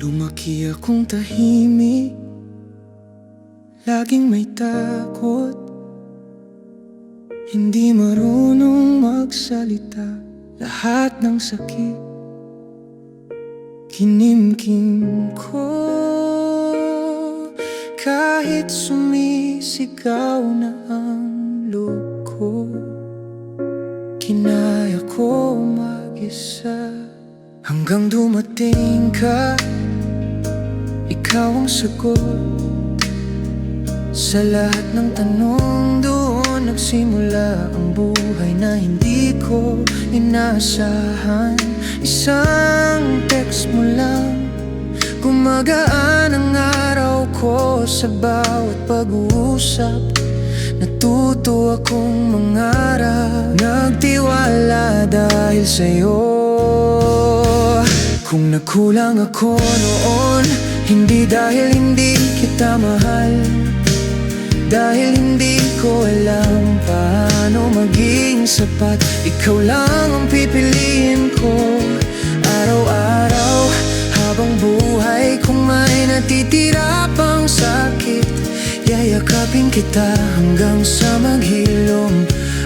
Lumaki akong tahimik, laging may takot, hindi marunong magsalita. Lahat ng sakit kinimkim ko, kahit sumisigaw na ang loob ko. Kinaya ko mag-isa hanggang dumating ka. Ikaw ang sagot sa lahat ng tanong. Doon nagsimula ang buhay na hindi ko inaasahan. Isang text mo lang, gumagaan ang araw ko. Sa bawat pag-uusap, natuto akong mangarap. Nagtiwala dahil sa'yo. Kung nagkulang ako noon, hindi dahil hindi kita mahal, dahil hindi ko alam paano maging sapat. Ikaw lang ang pipiliin ko araw-araw, habang buhay kong may natitira pang sakit. Yayakapin kita hanggang sa maghilom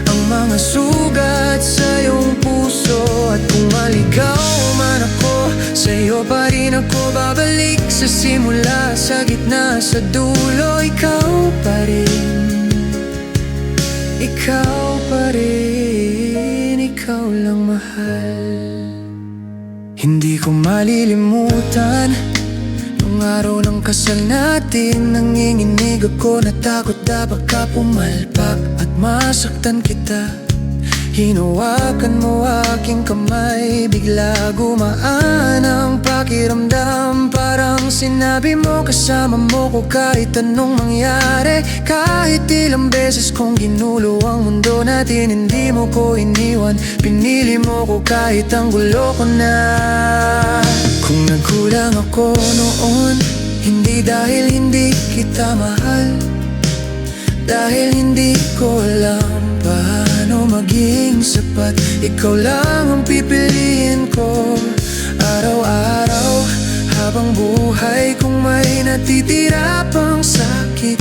ang mga sugat sa iyong puso. At kung maligaw man ako, sa'yo pa rin ako babalik. Sa simula, sa gitna, sa dulo, ikaw pa rin. Ikaw pa rin, ikaw lang mahal. Hindi ko malilimutan nung araw ng kasal natin. Nanginginig ako, natakot na baka pumalpak at masaktan kita. Hinawakan mo aking kamay, bigla gumaan ang pakiramdam. Parang sinabi mo kasama mo ko kahit anong mangyari. Kahit ilang beses kong ginulo ang mundo natin, hindi mo ko iniwan. Pinili mo ko kahit ang gulo ko na. Kung nagkulang ako noon, hindi dahil hindi kita mahal, dahil hindi ko alam paano maging sapat. Ikaw lang ang pipiliin ko araw-araw, habang buhay kong may natitira pang sakit.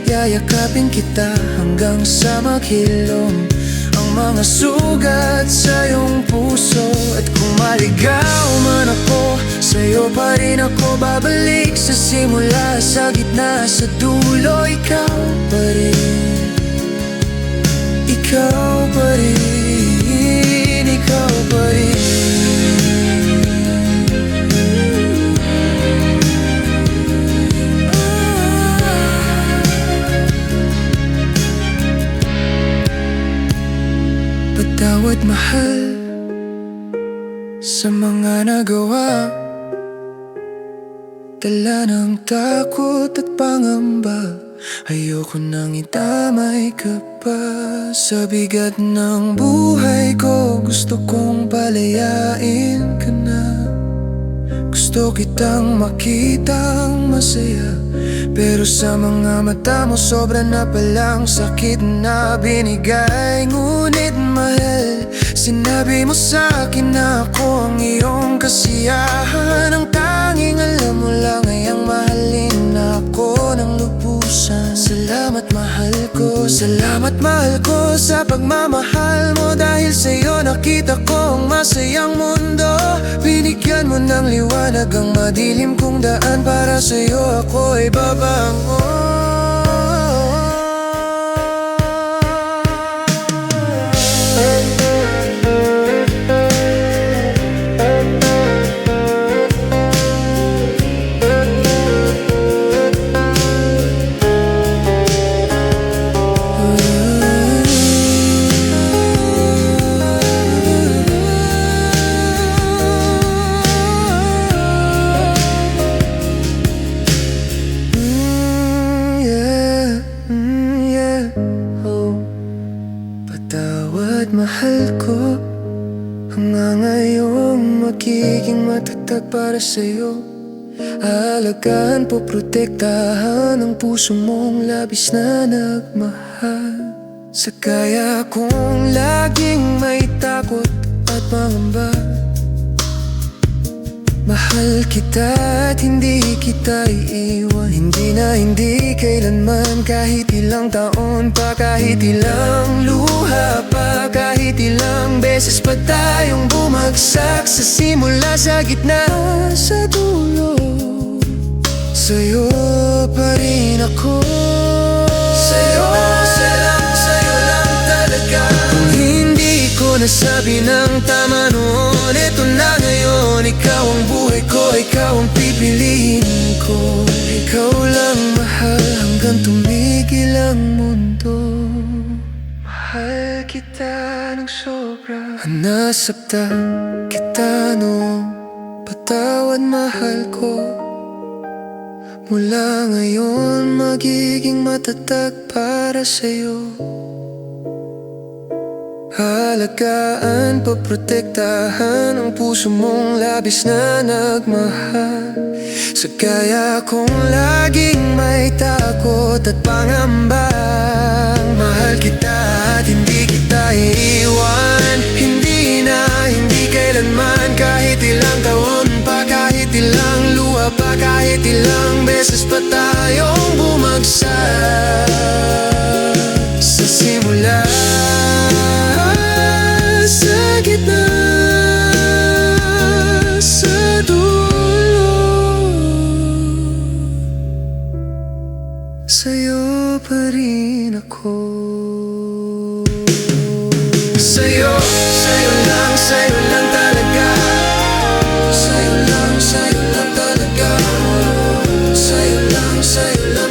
Yayakapin kita hanggang sa maghilom ang mga sugat sa iyong puso. At kung maligaw man ako, sa'yo pa rin ako babalik. Sa simula, sa gitna, sa dulo, ikaw pa rin. Ikaw pa rin, ikaw pa rin. Patawad mahal sa mga nagawa, dala ng takot at pangamba. Ayoko nang itamay ka pa sa bigat ng buhay ko. Gusto kong palayain ka na, gusto kitang makitang masaya. Pero sa mga mata mo sobra na palang sakit na binigay. Ngunit mahal, sinabi mo sa'kin na ako ang iyong kasiyahan. Ang tanging alam mo lang ay ang mahalin ako ng lubusan. Salamat mahal ko, salamat mahal ko sa pagmamahal mo. Dahil sa'yo nakita ko ang masayang mundo. Binigyan mo ng liwanag ang madilim kong daan. Para sa'yo ako ay babangon. Mahal ko, hanggang ngayong magiging matatag para sa'yo. Alagaan, poprotektahan ang puso mong labis na nagmahal. Sa kaya kong laging may takot at pangamba, mahal kita at hindi kita iiwan. Hindi kailanman, kahit ilang taon pa, kahit ilang luha pa, kahit ilang beses pa tayong bumagsak sa simula, sa gitna, sa dulo, sa'yo pa rin ako. Sa'yo lang talaga. Kung hindi ko nasabi ng tama noon, eto na ngayon. Ikaw ang buhay ko, ikaw ang pipiliin ko. Ikaw lang mahal hanggang tumigil ang mundo. Mahal kita ng sobra, nasaktan kita noon. Patawad mahal ko. Mula ngayon magiging matatag para sa'yo. Alagaan, poprotektahan ang puso mong labis na nagmahal. Sa kaya kong laging may takot at pangamba, mahal kita at hindi kita iiwan. Hindi kailanman, kahit ilang taon pa, kahit ilang luha pa, kahit ilang beses pa tayong bumagsak sa simula, sa gitna, sa dulo, sa'yo pa rin ako. Sa'yo lang talaga. Sa'yo lang talaga. Sa'yo lang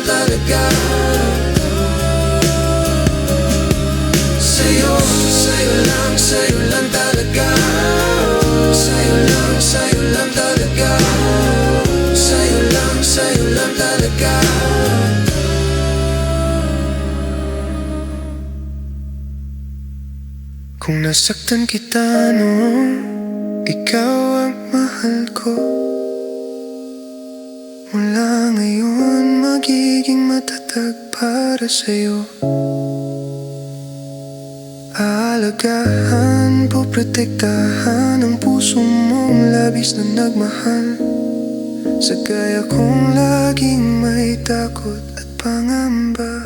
talaga. Sa'yo lang talaga. Sa'yo lang talaga. Sa'yo lang talaga. Kung nasaktan kita noon, ikaw ang mahal ko. Mula ngayon magiging matatag para sa'yo. Alagaan, poprotektahan ang puso mong labis na nagmahal. Sa kaya kong laging may takot at pangamba.